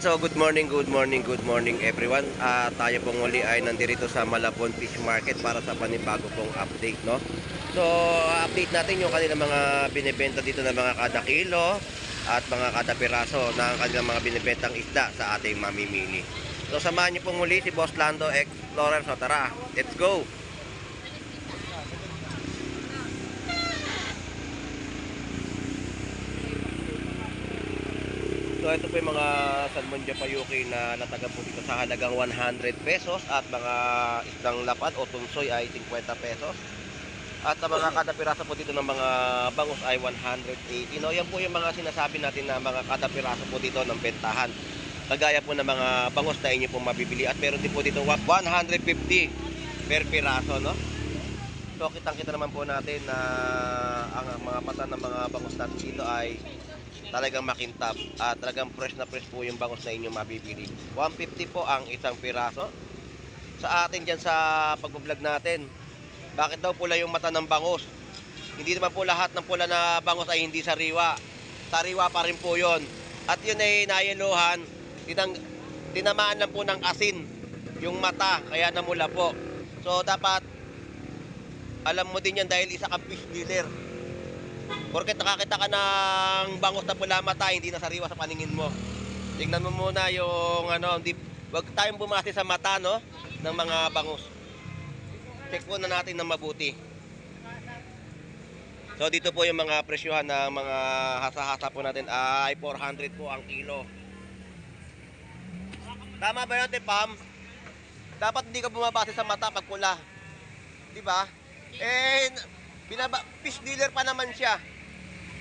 So good morning everyone. Tayo pong muli ay nandito sa Malabon Fish Market para sa panibago pong update, no? So update natin yung kanilang mga binebenta dito na mga kada kilo at mga kada piraso ng kanilang mga binebentang isda sa ating mamimili. So samahan niyo pong muli si Boss Lando Explorer. So tara, let's go! So ito po yung mga salmon japayuki na nataga po dito sa halagang 100 pesos at mga isdang lapad o tunsoy ay 50 pesos. At ang mga kada piraso po dito ng mga bangus ay 180. No, yan po yung mga sinasabi natin na mga kada piraso po dito ng bentahan. Kagaya po ng mga bangus na inyo po mabibili at meron din po dito 150 per piraso, no? So kitang-kita naman po natin na ang mga mata ng mga bangus natin dito ay talagang makintab at talagang fresh na fresh po yung bangus na inyong mabibili. 150 po ang isang piraso. Sa atin dyan sa pag-vlog natin, bakit daw pula yung mata ng bangus? Hindi naman po lahat ng pula na bangus ay hindi sariwa. Sariwa pa rin po yun. At yun ay nayeluhan, tinamaan lang po ng asin yung mata, kaya namula po. So dapat alam mo din yan dahil isa kang fish dealer. Porket nakakita ka ng bangus na pula mata, hindi na sariwa sa paningin mo. Tingnan mo muna yung wag tayong bumase sa mata, no, ng mga bangus. Check po na natin ng mabuti. So dito po yung mga presyuhan ng mga hasa-hasa po natin ay 400 po ang kilo. Tama ba yun, Pam? Dapat hindi ka bumabase sa mata pag pula. Di ba? Fish dealer pa naman siya.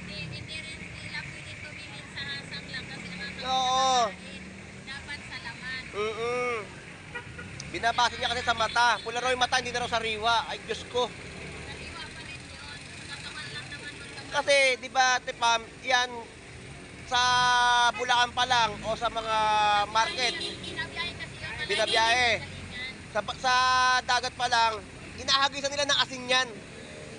Hindi rin sila pwede tumingin sa hasang lang kasi Oo. dapat sa laman. Binabase niya kasi sa mata. Pula raw yung mata, hindi na raw sariwa. Ay, Diyos ko. Sariwa pa rin yun. Katawan lang naman magkawa. Kasi, di ba, Tepam, yan, sa Bulacan pa lang o sa mga market, Binabiyahe kasi yun. binabiyahe. Sa dagat pa lang, inahagisan nila ng asin yan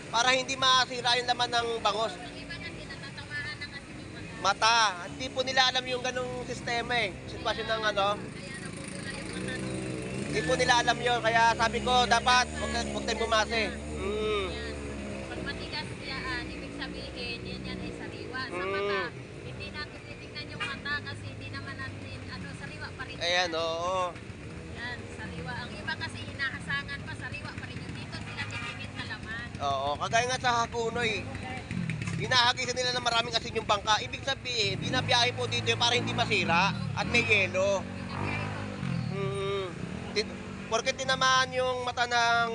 para hindi masira yung laman ng bangus. Ang iba kasi natatawahan ng asin yung Mata. mata. Hindi po nila alam yung ganung sistema sitwasyon ng Kaya nabubula yung mata. Hindi po nila alam yun. Kaya sabi ko, dapat huwag tayong bumase. Yan. Pag matigas yan, ibig sabihin, yan ay sariwa. Sa mata, hindi natin titignan yung mata kasi hindi naman natin, sariwa pa rin. Ayan, oo. Yan, sariwa. Ang iba kasi hinahasangan pa, sariwa pa rin yun. Dito sila titingin sa laman. Oo, kagaya nga sa Hakunoy. Hinahagisan nila ng maraming asin yung bangka. Ibig sabihin, binabiyahe po dito para hindi masira at may yelo. Porket tinamaan yung mata ng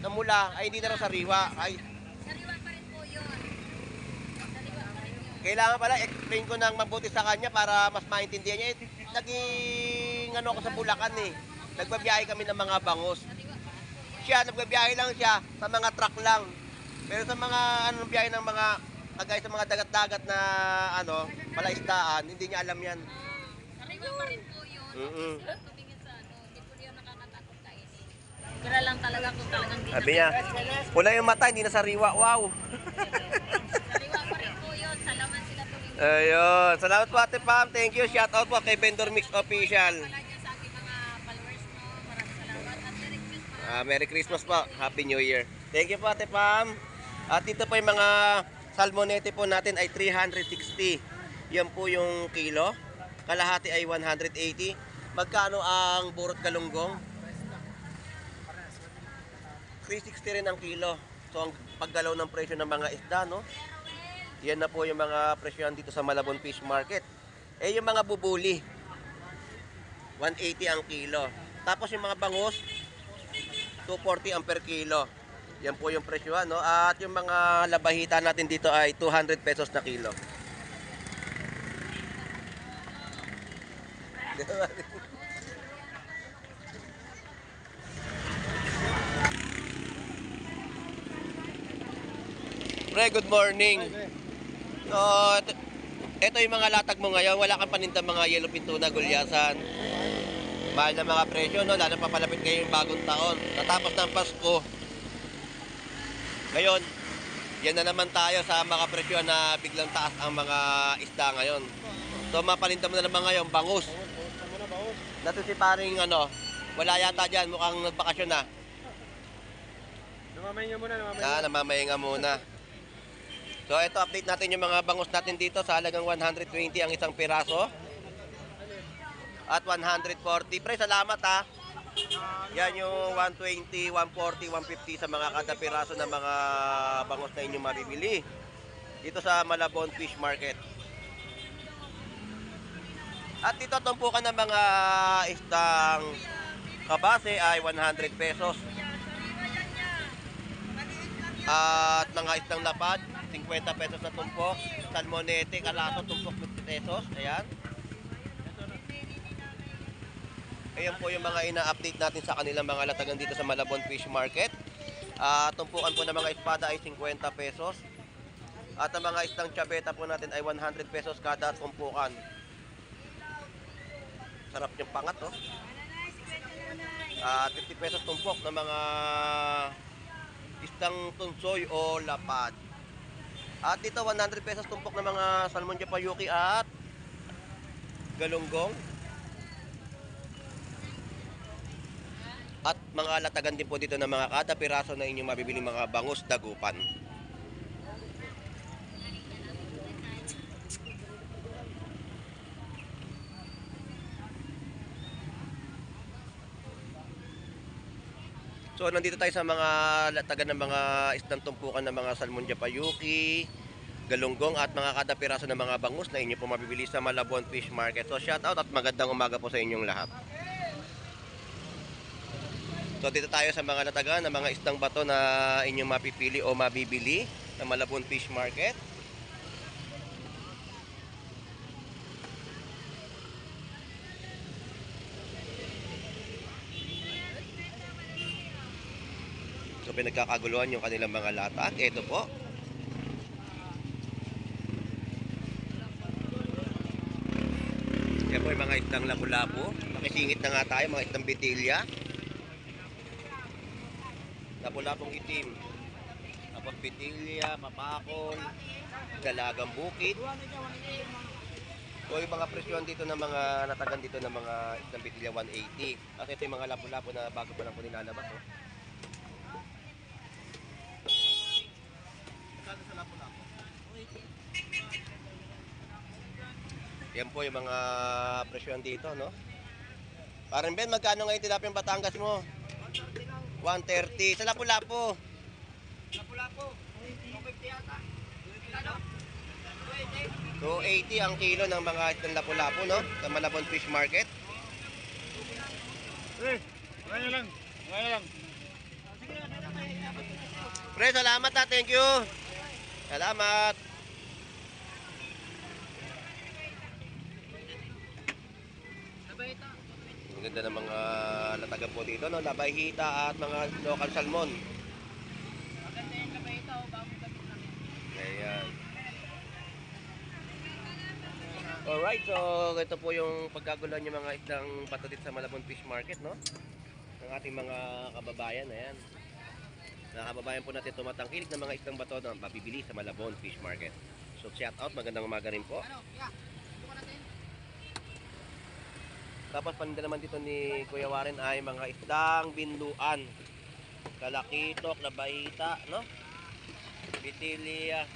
mula ay hindi na raw sariwa. Ay, Sariwa pa rin po yun. Sariwa pa rin yun. kailangan pala explain ko ng mabuti sa kanya para mas maintindihan niya. Naging ako sa Bulacan Nagbabiyahe kami ng mga bangus. Sariwa pa rin po yun. Siya, nagbabiyahe lang siya sa mga truck lang. Pero sa mga biyahe ng mga kagaya sa mga dagat-dagat na palaisdaan, hindi niya alam yan. Sariwa pa rin po yun. Sila tumingin sa hindi po yun nakakatakot kainin. Kira lang talaga kung talagang di Sabi niya, pula yung mata, hindi na sariwa. Wow! Sariwa pa rin po yun. Sa laman sila tumingin. Ayun. Salamat po, Ate Pam. Thank you. Shout out po kay Vendor Mix Official. Wala dyan sa aking mga followers, no? Maraming salamat. At Merry Christmas. Merry Christmas po. Happy New Year. Thank you po, Ate Pam. At dito po yung mga salmonete po natin ay 360. Yan po yung kilo. Kalahati ay 180. Magkano ang burot galunggong? 360 rin ang kilo. So ang paggalaw ng presyo ng mga isda, no? Yan na po yung mga presyohan dito sa Malabon Fish Market. Yung mga bubuli, 180 ang kilo. Tapos yung mga bangus, 240 ang per kilo. Yan po yung presyohan, no? At yung mga labahita natin dito ay 200 pesos na kilo. Pre, good morning. So, ito yung mga latag mo ngayon. Wala kang paninda mga yellow pintuna, gulyasan. Mahal na mga presyo, no? Lalo papalapit ngayon yung bagong taon. Natapos ng Pasko. Ngayon, yan na naman tayo sa mga presyo na biglang taas ang mga isda ngayon. So, mapaninda mo na naman ngayon, bangus. Nato si paring ano, wala yata dyan, mukhang nagbakasyon na. Namamahinga muna, Namamahinga muna. So ito, update natin yung mga bangus natin dito sa halagang 120 ang isang piraso. At 140. Pre, salamat ha. Yan yung 120, 140, 150 sa mga kada piraso ng mga bangus na inyong mabibili. Dito sa Malabon Fish Market. At dito tumpukan ng mga istang kabase ay 100 pesos. At mga istang lapad, 50 pesos na tumpok. Salmonete, kalaso, tumpok 50 pesos. Ayan. Ayan po yung mga ina-update natin sa kanilang mga latagan dito sa Malabon Fish Market. Tumpukan po ng mga espada ay 50 pesos. At ang mga istang chabeta po natin ay 100 pesos kada tumpukan. Sarap yung pangat, oh. 50 pesos tumpok ng mga istang tunsoy o lapad. At dito 100 pesos tumpok ng mga salmon japayuki at galunggong. At mga latagan din po dito ng mga kada piraso na inyong mabibili mga bangus dagupan. So nandito tayo sa mga latagan ng mga istang tumpukan ng mga salmon japayuki, galunggong at mga kada piraso ng mga bangus na inyo po mabibili sa Malabon Fish Market. So shout out at magandang umaga po sa inyong lahat. So dito tayo sa mga latagan ng mga istang bato na inyong mapipili o mabibili sa Malabon Fish Market. So pinagkakaguluhan yung kanilang mga latak. Ito po. Yan po yung mga istang lapu-lapu. Nakisingit na nga tayo, mga istang bitilya. Lapu-lapong itim. Tapos bitilya, mapakol, dalagang bukid. So yung mga presyon dito ng mga natagan dito ng mga istang bitilya 180. At ito yung mga lapu-lapu na bago pa lang po nilalabas. Oh. Yan po yung mga presyon dito, no? Parang Ben, magkano ngayon tilapiyang Batangas mo? 130. Sa lapu-lapu. Lapu-lapu. 250 yata. Ano? 280 ang kilo ng mga itong lapu-lapu, no? Sa Malabon Fish Market. Ngayon lang. Ngayon lang. Pre, salamat ha. Thank you. Salamat. Ang ganda ng mga latagan po dito, no? Labayhita at mga local salmon. Maganda yung labay ito, bagong gamit lang yan. Ayan. Alright, so ito po yung pagkaguluhan yung mga isdang bato dito sa Malabon Fish Market, no? Ng ating mga kababayan, ayan. Mga kababayan po natin tumatangkilik ng mga isdang bato na mabibili sa Malabon Fish Market. So shout out, magandang umaga rin po. Tapos paninda naman dito ni Kuya Warren ay mga isdang binluan. Kalakitok, labayhita, no? Bitilya.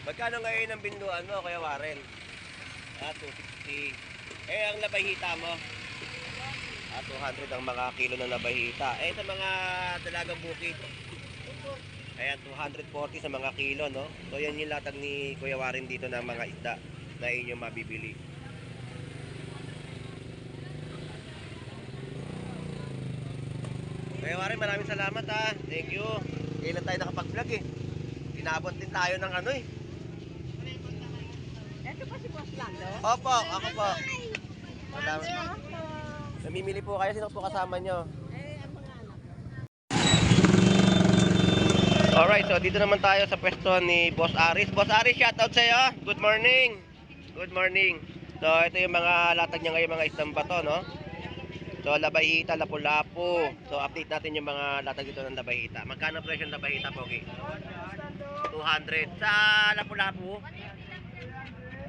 Magkano ngayon ang binluan mo, Kuya Warren? 260. Eh, ang labayhita mo? 200 ang mga kilo ng labayhita. Eh, sa mga dalagang bukid, ayan, 240 sa mga kilo, no? So, yan yung latag ni Kuya Warren dito ng mga isda na inyong mabibili. Kuya Warren, maraming salamat ha. Thank you. Kailan tayo nakapag-vlog eh. Inabot din tayo ng ano eh. Ito pa si Boss Lando? Opo, ako po. Salamat. Namimili po kayo, sino po kasama nyo? Ang mga anak. Alright, so dito naman tayo sa pwesto ni Boss Aris. Boss Aris, shoutout sa'yo. Good morning. Good morning. So ito yung mga latag niya ngayon, mga isang bato, no? So So, labahita, lapu-lapu. So, update natin yung mga latag dito ng labahita. Magkano presyo ng labahita, Pogi? 200. Sa lapu-lapu?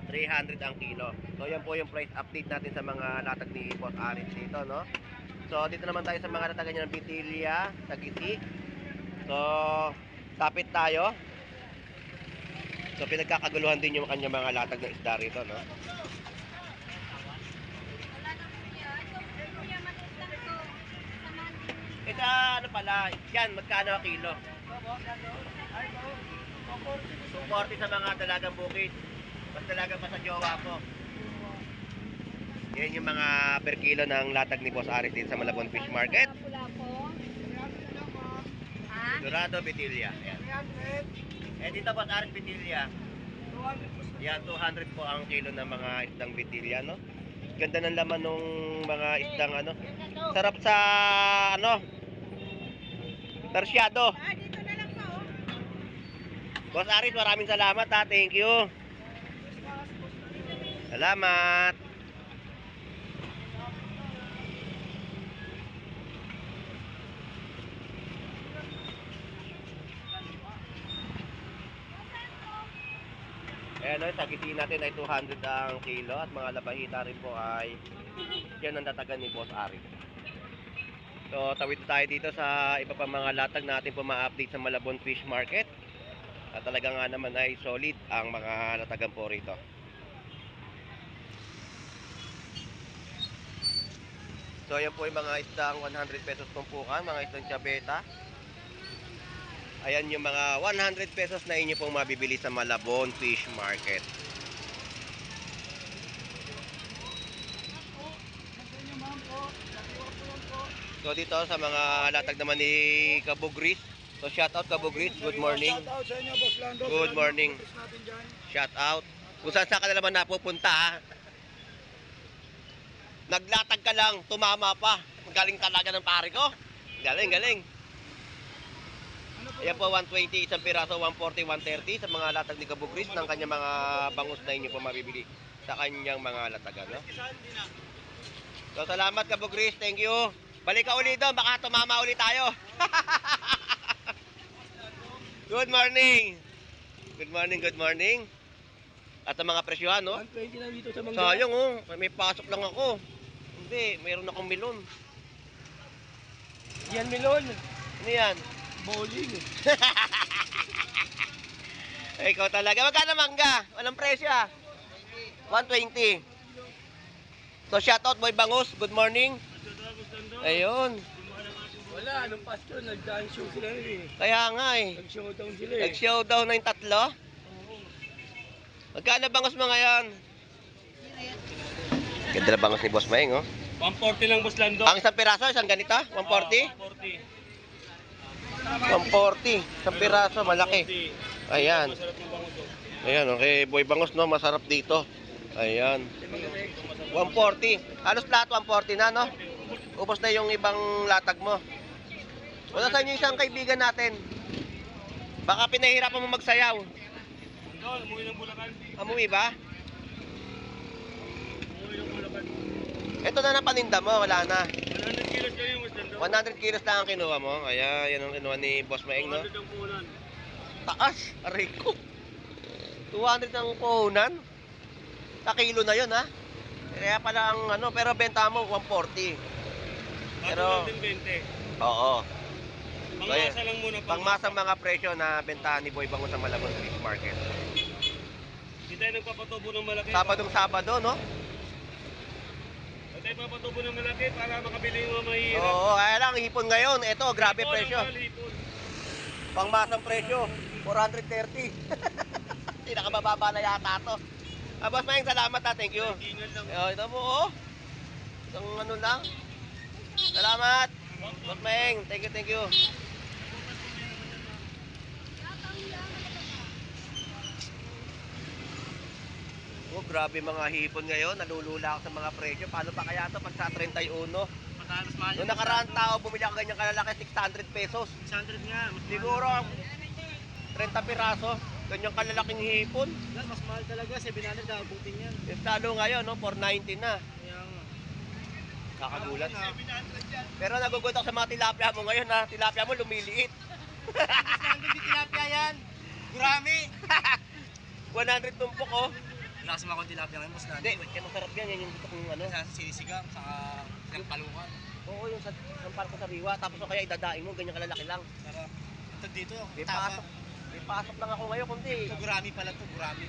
300 ang kilo. So, yan po yung price update natin sa mga latag ni Boss Aris dito, no? So, dito naman tayo sa mga latagan niya ng Bitilya, Tagisi. So, tapit tayo. So, pinagkakaguluhan din yung kanyang mga latag ng isda rito, no? Wala na kuya. Ito kuya, maliit lang to. Samahan din. Ito, ano pala, yan, magkano ang kilo? 240 sa mga dalagang bukid. Mas dalagang pa sa jowa ko. Yan yung mga per kilo ng latag ni Boss Aris din sa Malabon Fish Market. Lapu-lapu. Ha? Dorado, Bitilya. Ayan. Eh dito Boss Aris, Bitilya. Yan, 200 po ang kilo ng mga isdang Bitilya, no? Ganda ng laman ng mga isdang ano. Sarap sa ano. Tersyado. Ah, dito na lang pa oh. Boss Aris, maraming salamat ha. Thank you. Salamat. Ayan o, tagiti natin ay 200 ang kilo at mga labahita rin po ay yan ang tatagan ni Boss Aris. So, tawid tayo dito sa iba pa mga latag natin po ma-update sa Malabon Fish Market. At talaga nga naman ay solid ang mga latagan po rito. So, yan po yung mga isdang 100 pesos tumpukan, mga isdang tiyabeta. Ayan yung mga 100 pesos na inyo pong mabibili sa Malabon Fish Market. So dito sa mga latag naman ni Kabugris. So shout out Kabugris, good morning. Shout out sa inyo, Boss Lando. Good morning. Natin dyan. Shout out. Kung saan ka na naman napupunta ha. Naglatag ka lang, tumama pa. Galing talaga ng pare ko. Galing, galing. Ayan po, 120 isang piraso, 140, 130 sa mga latag ni Kabugris ng kanyang mga bangus na inyo po mabibili sa kanyang mga latagan. No? So salamat Kabugris, thank you. Balik ka ulit doon, baka tumama ulit tayo. Good morning. Good morning, good morning. At ang mga presyohan, no? 120 lang dito sa mga. Sayang, oh. May pasok lang ako. Hindi, mayroon akong milon. Yan melon. Ano yan? Bowling. Ikaw talaga. Magkano mangga? Walang presyo, ah. 120. So, shoutout, Boy Bangus. Good morning. Ayun. Wala, anong pasto, nag-dance show sila rin eh. Kaya nga, eh. Nag-showdown sila eh. Nag-showdown na yung tatlo. Magkano bangus mo ngayon? Ganda na bangus ni Boss Maeng, oh. 140 lang, Boss Lando. Ang isang piraso, isang ganito? 140? 140. Isang piraso, malaki. Ayan. Masarap ng bango to. Ayan, okay. Boy Bangus, no? Masarap dito. Ayan. 140. Halos lahat 140 na, no? Ubos na yung ibang latag mo. Wala sa inyo isang kaibigan natin. Baka pinahirapan mo magsayaw. Doon, umuwi ng Bulacan. Amuwi ba? Umuwi ng Bulacan. Ito na na paninda mo, wala na. 100 kilos kayo yung Boss Lando. 100 kilos lang ang kinuha mo. Kaya yan ang kinuha ni Boss Maeng, no? 100 ang punan. Taas, aray ko. 200 ang puhunan. Sa kilo na yun, ha? Kaya pala ang ano, pero benta mo 140. Pero, Bago natin 20. oo. Pangmasa lang muna. Pangmasang mga presyo na bentahan ni Boy Bangus sa Malabon Fish Market. Hindi tayo nagpapatubo ng malaki. Sabado, no? Hindi tayo papatubo ng malaki para makabili yung mga mahihirap. Oo, kaya lang, hipon ngayon. Ito, grabe Hipon, presyo. ang mahal, hipon. Pangmasang presyo, 430. Hindi nakamababa na yata to. Boss Maeng, salamat ha. Thank you. Ingat lang. Ito mo, oh. Isang ano lang. Salamat. Boss Maeng, thank you, thank you. Oh, grabe mga hipon ngayon. Nalulula ako sa mga presyo. Paano pa kaya to pag sa 31? Matalas mahal Noong nakaraan tao, bumili ako ganyan kalalaki, 600 pesos. 600 nga. Mas Siguro, 30 piraso. Ganyang kalalaking hipon. mas mahal talaga. 700 abutin yan. Yung talo ngayon, no, 490 na. Kaya nga. Kakagulat. Pero nagugulat ako sa mga tilapia mo ngayon ha. Tilapia mo lumiliit. Hindi tilapia yan. Gurami. 100 tumpok oh. Wala kasi mga tilapia ngayon, boss Hindi, kaya masarap yan. Yan yung gusto kong ano. Sa sinisigang, saka palukan. Oo, yung sa parang sa riwa. Tapos o kaya idadaing mo, ganyan kalalaki lang. Sarap. Ito dito, May pasok. May pasok lang ako ngayon kundi. Ito gurami pala to, gurami.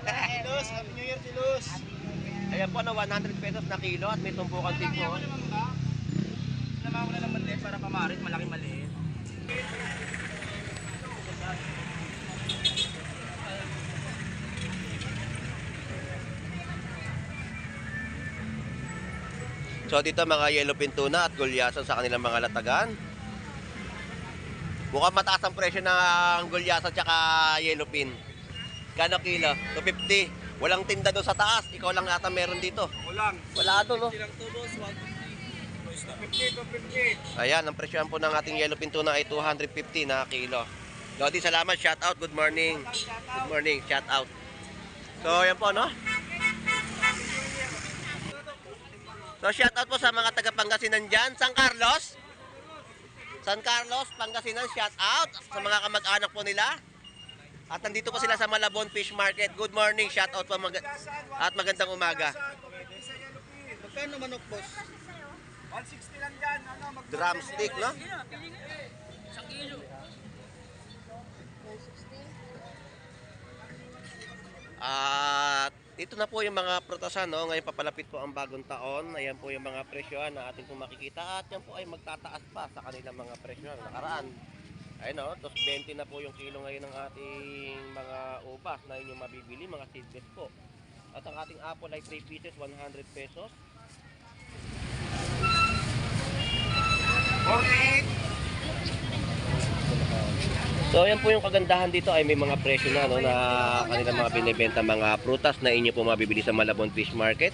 Tilos, Happy New Year, Tilos. Ayan po, 100 pesos na kilo at may tumpukan din po. Sinama ko na ng maliit para pamarit, malaki maliit. So dito mga yellowfin tuna at gulyasan sa kanilang mga latagan. Mukhang mataas ang presyo ng gulyasan at yellowfin. Kano kilo? 250. Walang tinda doon sa taas. Ikaw lang yata meron dito. Ulang. Wala doon, no? Silang to, boss, 150. 250. Ayan, ang presyohan po ng ating yellowfin tuna ay 250 na kilo. Lodi, salamat. Shout out. Good morning. Good morning. Shout out. So, yan po, no? So, shout out po sa mga taga Pangasinan dyan. San Carlos? San Carlos, Pangasinan, shout out sa mga kamag-anak po nila. At nandito po sila sa Malabon Fish Market. Good morning, shout out po at magandang umaga. Magkano manok, boss? 160 lang dyan. Drumstick, no? At ito na po yung mga prutasan, no? Ngayon papalapit po ang bagong taon. Ayan po yung mga presyohan na ating po makikita. At yan po ay magtataas pa sa kanilang mga presyohan. Nakaraan. Ayun, no? 220 na po yung kilo ngayon ng ating mga ubas na inyong mabibili, mga seedless po. At ang ating apple ay 3 pieces, 100 pesos. 48. So ayan po yung kagandahan dito ay may mga presyo na, no, na kanilang mga binibenta mga prutas na inyo po mabibili sa Malabon Fish Market.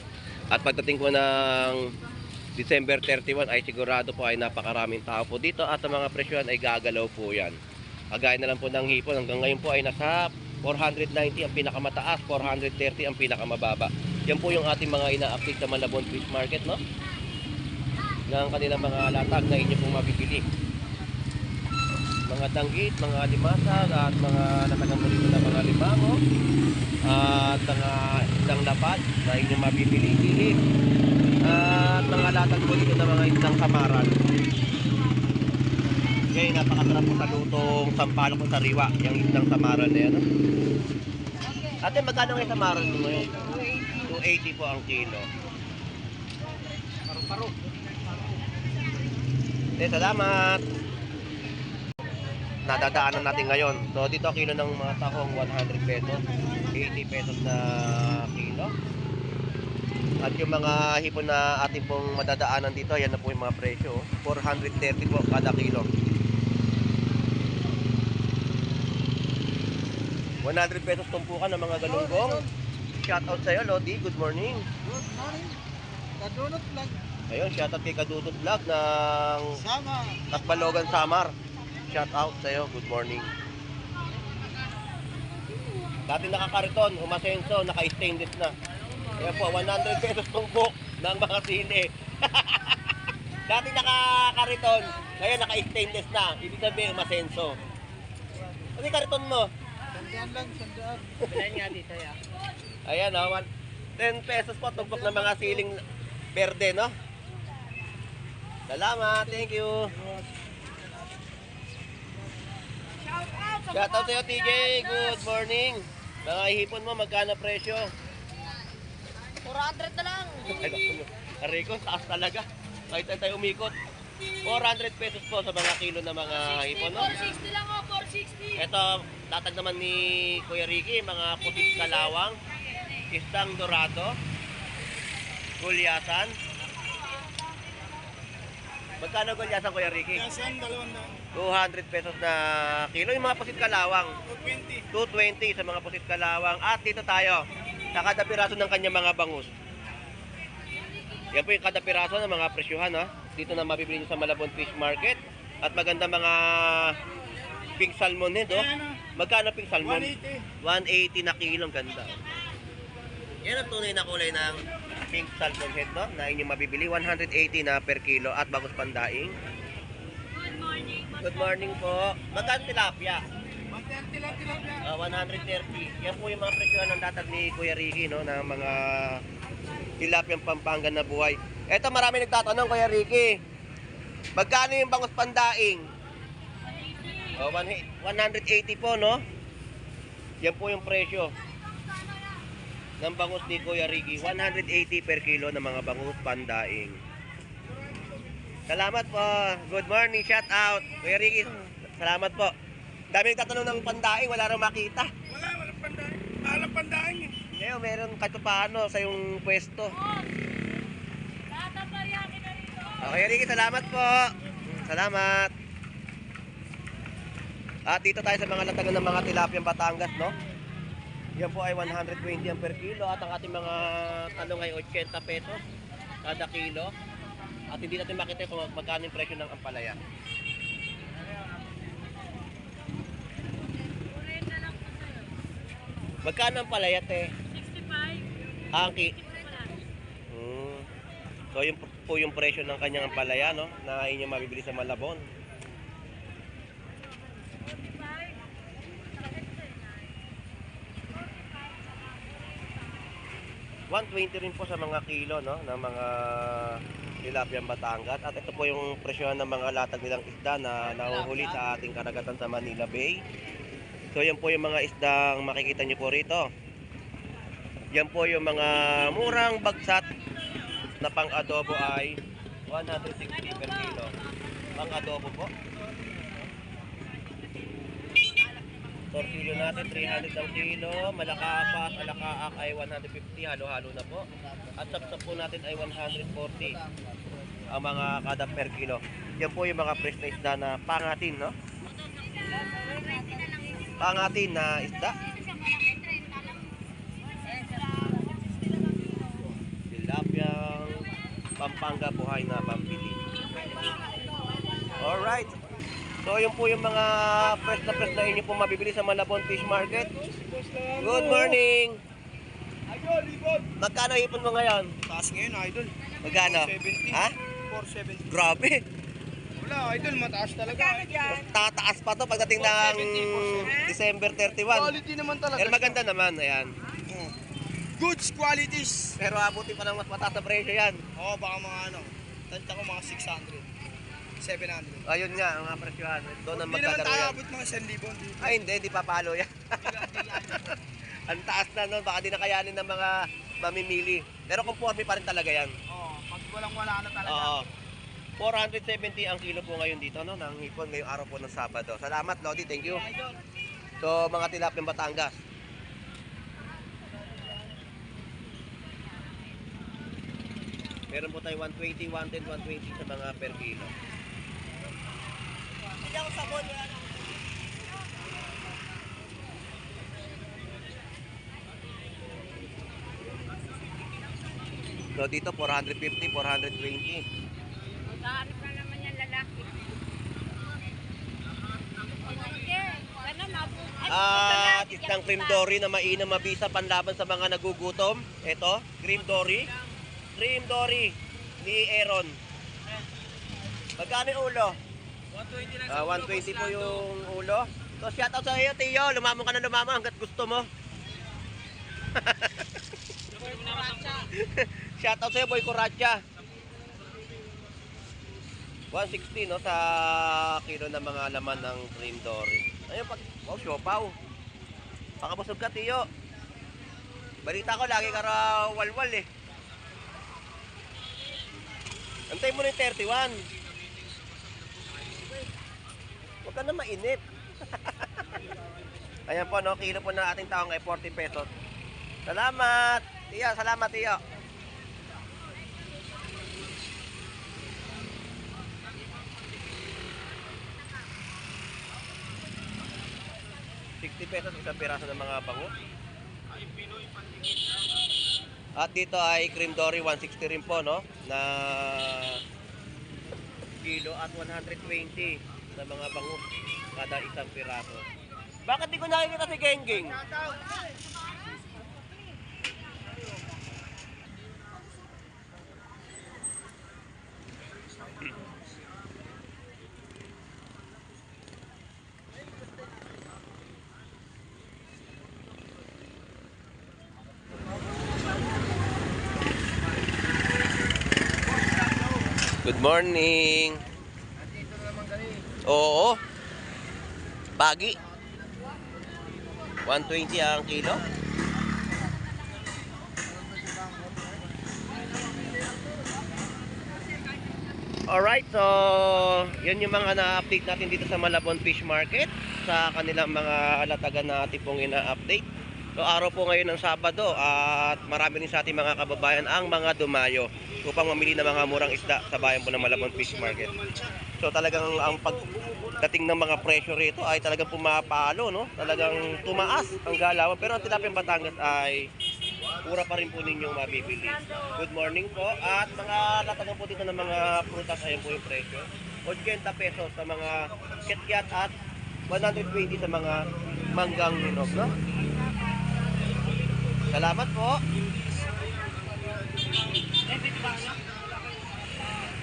At pagdating po ng December 31 ay sigurado po ay napakaraming tao po dito at ang mga presyohan ay gagalaw po yan. Kagaya na lang po ng hipon, hanggang ngayon po ay nasa 490 ang pinakamataas, 430 ang pinakamababa. Yan po yung ating mga ina-update sa Malabon Fish Market, no? Ng kanilang mga latag na inyo pong mabibili. Mga danggit, mga limasag at mga natagang rito na mga limango at mga isang lapad na inyong mabibili ihip at mga latag po dito na mga isang samaran. Okay, napakasarap po sa lutong sampalok po sa riwa yung isang samaran na yan. Ate, magkano ngayon samaran mo ngayon? 280 po ang kilo. Paru-paro. Salamat! Nadadaanan natin ngayon. So dito kilo ng mga tahong 100 pesos, 80 pesos na kilo. At yung mga hipon na ating pong madadaanan dito, yan na po yung mga presyo. 430 po kada kilo. 100 pesos tumpukan ng mga galunggong. Shout out sa'yo, Lodi. Good morning. Good morning. Kadunot lang. Ayun, shout out kay Kadudot Vlog ng Sama. Takbalogan, Samar. Shout out sa'yo, good morning. Dati nakakariton, umasenso, naka-stainless na. Kaya po, 100 pesos tumpok ng mga sine. Dati nakakariton, ngayon naka-stainless na. Ibig sabihin, umasenso. Ano yung kariton mo? Sandaan lang, sandaan. Bilan nga dito, ya. Ayan, oh, 10 pesos po tumpok ng mga siling berde, no? Salamat, thank you. Shout out sa'yo, TJ. Good morning. Mga hipon mo, magkano presyo? 400 na lang. Ariko, taas talaga. Kahit tayo umikot. 400 pesos po sa mga kilo na mga hipon, no? 460 lang oh, 460. Ito, latag naman ni Kuya Ricky, mga putit kalawang, istang dorado, gulyasan. Magkano gulyasan, Kuya Ricky? Yasan, 200. 200 pesos na kilo. Yung mga pusit kalawang, 220. 220 sa mga pusit kalawang. At dito tayo, sa kada piraso ng kanyang mga bangus. Yan po yung kada piraso ng mga presyuhan, ha? Dito na mabibili nyo sa Malabon Fish Market. At maganda mga pink salmon head, oh. Magkano pink salmon? 180. 180 na kilo, ang ganda. Yan ang tunay na kulay ng pink salmon head, no? Na inyong mabibili. 180 na per kilo at bangus pandaing. Good morning. Good morning po. Magkano tilapia? 130 lang tilapia. 130. Yan po yung mga presyo ng datag ni Kuya Ricky, no? Na mga tilapiang Pampanga na buhay. Eto, marami nagtatanong, Kuya Ricky. Magkano yung bangus pandaing? 180 po, no? Yan po yung presyo ng bangus ni Kuya Ricky. 180 per kilo ng mga bangus pandaing. Salamat po. Good morning. Shout out. Kuya Ricky, salamat po. Dami nagtatanong ng pandaing. Wala rin makita. Walang pandaing. Walang pandaing eh. Ngayon, meron kahit paano sa yung pwesto. Kuya Ricky, salamat po. Salamat. At dito tayo sa mga latagan ng mga tilapiyang Batangas, no? Yan po ay 120 ang per kilo at ang ating mga talong ay 80 pesos kada kilo. At hindi natin makita kung magkano yung presyo ng ampalaya. Magkano ang palaya, te? 65. Angki. So yun po yung presyo ng kanyang ampalaya, no? Na inyong mabibili sa Malabon. 120 rin po sa mga kilo, no, ng mga tilapiyang Batangas. At ito po yung presyo ng mga latag nilang isda na nahuhuli sa ating karagatan sa Manila Bay. So yan po yung mga isdang makikita nyo po rito. Yan po yung mga murang bagsat na pang-adobo ay 160 per kilo. Pang-adobo po. Tortillo natin, 300 ang kilo. Malakapas, alakaak ay 150. Halo-halo na po. At sapsap po natin ay 140 ang mga kada per kilo. Yan po yung mga fresh na isda na pangatin, no? Pangatin na isda. Tilapiyang Pampanga buhay na pambili. Alright. So yun po yung mga fresh na inyo po mabibili sa Malabon Fish Market. Good morning! Idol, libon. Magkano ipon mo ngayon? Taas ngayon, idol. Magkano? 470. Ha? 470. Grabe! Wala, idol, mataas talaga. Tataas pa to pagdating ng December 31. Quality naman talaga. Pero maganda naman, ayan. Goods qualities. Pero abutin pa ng mas mataas na presyo yan. Oo, baka mga ano. Tanta ko mga 600. 700. Ayun nga, ang mga presyohan. Doon ang Hindi naman magkagaro tayo yan. abot mga 1,000. Ay hindi papalo yan. Ang taas na nun, baka di na kayanin ng mga mamimili. Pero conforme pa rin talaga yan. Oo, pag walang-wala na talaga. Oo. 470 ang kilo po ngayon dito, no? Ng hipon ngayong araw po ng Sabado. Salamat, Lodi. Thank you. So, mga tilapiyang Batangas. Meron po tayo 120, 110, 120 sa mga per kilo. Hindi ako sabon. So dito 450, 420. Magkaharap na naman yung lalaki. At isang cream dory na mainam mabisa panlaban sa mga nagugutom. Ito, cream dory. Cream dory ni Aaron. Magkano yung ulo? 120 lang 120 po yung ulo. So shoutout sa iyo, Tiyo. Lumamon ka na lumamon hanggat gusto mo. Shoutout sa iyo, Boy Coracha. 160 no sa kilo ng mga laman ng cream dory. Ayun pag wow, siopaw. Pakabusog ka, Tiyo. Balita ko lagi ka raw walwal eh. Antay mo na yung 31. Huwag ka na mainip. Ayan po, no? Kilo po ng ating taong ay 40 pesos. Salamat! Tiyo, salamat, Tiyo. ₱60 isang piraso ng mga bangus. At dito ay cream dory 160 rin po, no? Na kilo at 120 na mga bangus kada isang piraso. Bakit di ko nakikita si Gengging? Morning. Oo. Bagi. 120 ang kilo. Alright, so yun yung mga na-update natin dito sa Malabon Fish Market sa kanilang mga latagan na ating pong ina-update. So araw po ngayon ng Sabado at marami rin sa ating mga kababayan ang mga dumayo upang mamili ng mga murang isda sa bayan po ng Malabon Fish Market. So talagang ang pagdating ng mga presyo rito ay talagang pumapalo, no? Talagang tumaas ang galawan, pero ang tilapia Batangas ay pura pa rin po ninyong mabibili. Good morning po. At mga latagan po dito ng mga prutas, ayan po yung presyo. 80 pesos sa mga kikyat at 120 sa mga manggang hinog, no? Salamat po.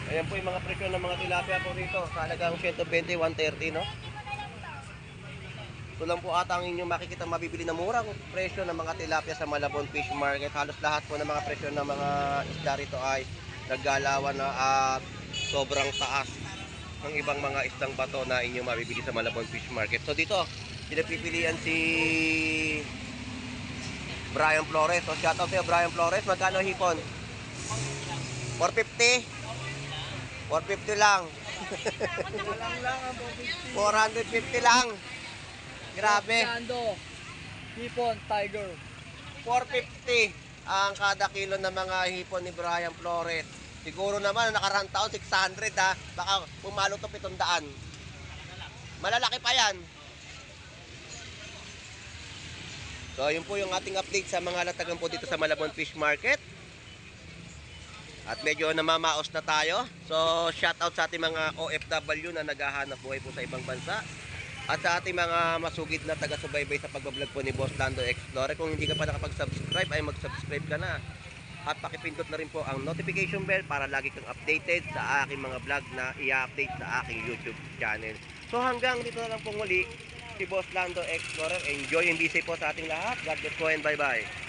Ayan po yung mga presyo ng mga tilapia po rito. Sa halagang 120, 130, no? Ito lang po ata ang inyong makikita mabibili na murang presyo ng mga tilapia sa Malabon Fish Market. Halos lahat po ng mga presyo ng mga isda rito ay naggalawan na at sobrang taas ng ibang mga isdang bato na inyong mabibili sa Malabon Fish Market. So dito, pinapipilian si Brian Flores. So shoutout sa'yo, Brian Flores. Magkano hipon? 450? 450 lang. 450 lang. Grabe. Nando, hipon, tiger. 450 ang kada kilo ng mga hipon ni Brian Flores. Siguro naman nakaraang taon 600 ha. Baka pumalo to 700. Malalaki pa yan. So yun po yung ating update sa mga latagan po dito sa Malabon Fish Market. At medyo namamaos na tayo. So shoutout sa ating mga OFW na naghahanap buhay po sa ibang bansa. At sa ating mga masugid na taga-subaybay sa pagbablog po ni Boss Lando Explorer, kung hindi ka pa nakapag-subscribe ay mag-subscribe ka na. At pakipindot na rin po ang notification bell para lagi kang updated sa aking mga vlog na i-update sa aking YouTube channel. So hanggang dito na lang po muli si Boss Lando Explorer. Enjoy and be safe po sa ating lahat. God bless po and bye-bye.